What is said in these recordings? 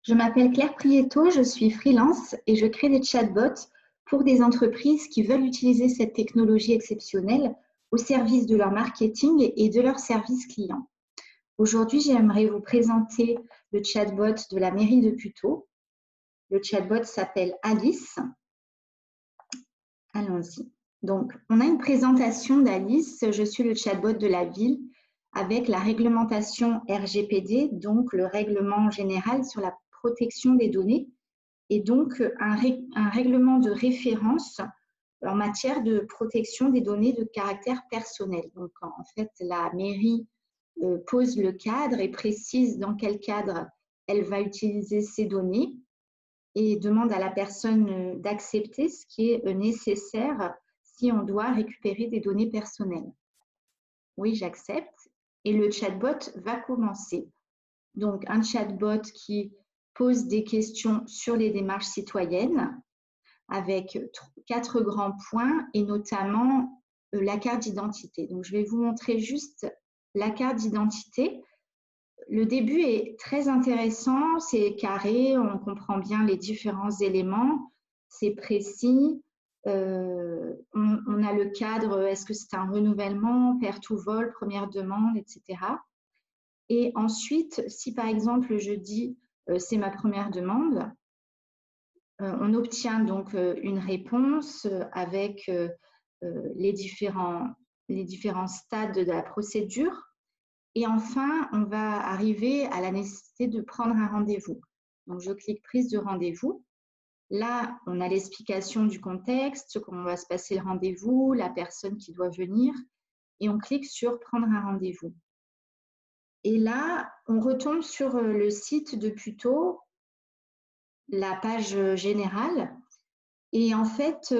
Je m'appelle Claire Prieto, je suis freelance et je crée des chatbots pour des entreprises qui veulent utiliser cette technologie exceptionnelle au service de leur marketing et de leur service client. Aujourd'hui, j'aimerais vous présenter le chatbot de la mairie de Puteaux. Le chatbot s'appelle Alice. Allons-y. Donc, on a une présentation d'Alice. Je suis le chatbot de la ville avec la réglementation RGPD, donc le règlement général sur la protection des données, et donc un règlement de référence en matière de protection des données de caractère personnel. Donc, en fait, la mairie pose le cadre et précise dans quel cadre elle va utiliser ces données et demande à la personne d'accepter ce qui est nécessaire si on doit récupérer des données personnelles. Oui, j'accepte. Et le chatbot va commencer. Donc, un chatbot qui pose des questions sur les démarches citoyennes avec 4 grands points et notamment la carte d'identité. Donc, je vais vous montrer juste la carte d'identité. Le début est très intéressant, c'est carré, on comprend bien les différents éléments, c'est précis. On a le cadre, est-ce que c'est un renouvellement, perte ou vol, première demande, etc. Et ensuite, si par exemple je dis c'est ma première demande, on obtient donc une réponse avec les différents stades de la procédure. Et enfin, on va arriver à la nécessité de prendre un rendez-vous. Donc, je clique prise de rendez-vous. Là, on a l'explication du contexte, comment va se passer le rendez-vous, la personne qui doit venir, et on clique sur prendre un rendez-vous. Et là, on retombe sur le site de Puteaux, la page générale. Et en fait,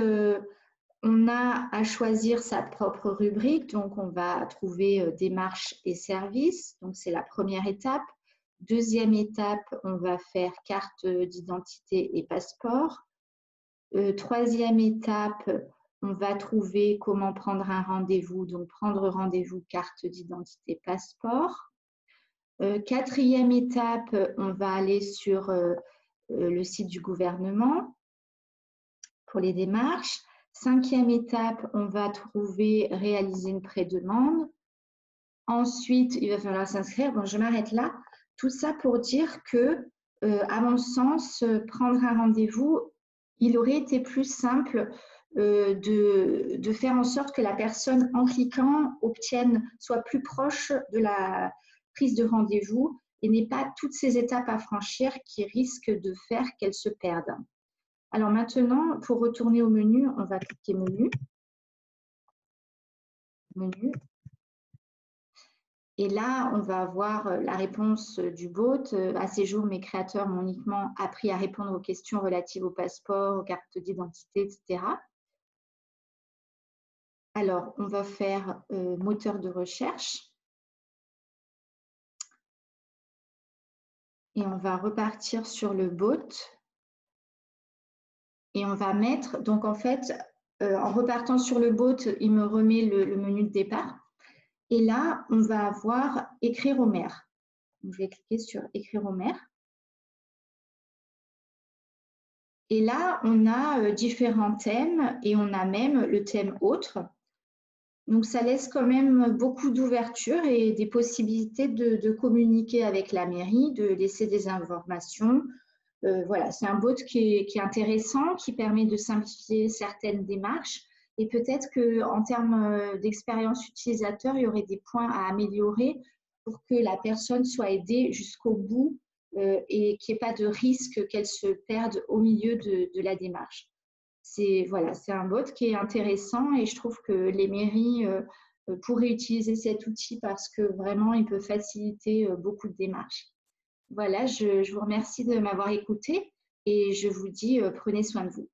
on a à choisir sa propre rubrique. Donc, on va trouver démarches et services. Donc, c'est la première étape. Deuxième étape, on va faire carte d'identité et passeport. Troisième étape, on va trouver comment prendre un rendez-vous. Donc, prendre rendez-vous, carte d'identité, passeport. Quatrième étape, on va aller sur le site du gouvernement pour les démarches. Cinquième étape, on va trouver réaliser une pré-demande. Ensuite, il va falloir s'inscrire. Bon, je m'arrête là. Tout ça pour dire que, à mon sens, prendre un rendez-vous, il aurait été plus simple de faire en sorte que la personne, en cliquant, soit plus proche de la prise de rendez-vous et n'ait pas toutes ces étapes à franchir qui risquent de faire qu'elle se perde. Alors maintenant, pour retourner au menu, on va cliquer menu. Menu. Et là, on va avoir la réponse du bot. À ces jours, mes créateurs m'ont uniquement appris à répondre aux questions relatives au passeport, aux cartes d'identité, etc. Alors, on va faire moteur de recherche. Et on va repartir sur le bot. Et on va mettre, donc en fait, en repartant sur le bot, il me remet le menu de départ. Et là, on va avoir écrire au maire. Donc, je vais cliquer sur écrire au maire. Et là, on a différents thèmes et on a même le thème autre. Donc, ça laisse quand même beaucoup d'ouverture et des possibilités de communiquer avec la mairie, de laisser des informations. Voilà, c'est un bot qui est intéressant, qui permet de simplifier certaines démarches. Et peut-être qu'en termes d'expérience utilisateur, il y aurait des points à améliorer pour que la personne soit aidée jusqu'au bout et qu'il n'y ait pas de risque qu'elle se perde au milieu de la démarche. Voilà, c'est un bot qui est intéressant et je trouve que les mairies pourraient utiliser cet outil parce que vraiment, il peut faciliter beaucoup de démarches. Voilà, je vous remercie de m'avoir écouté et je vous dis prenez soin de vous.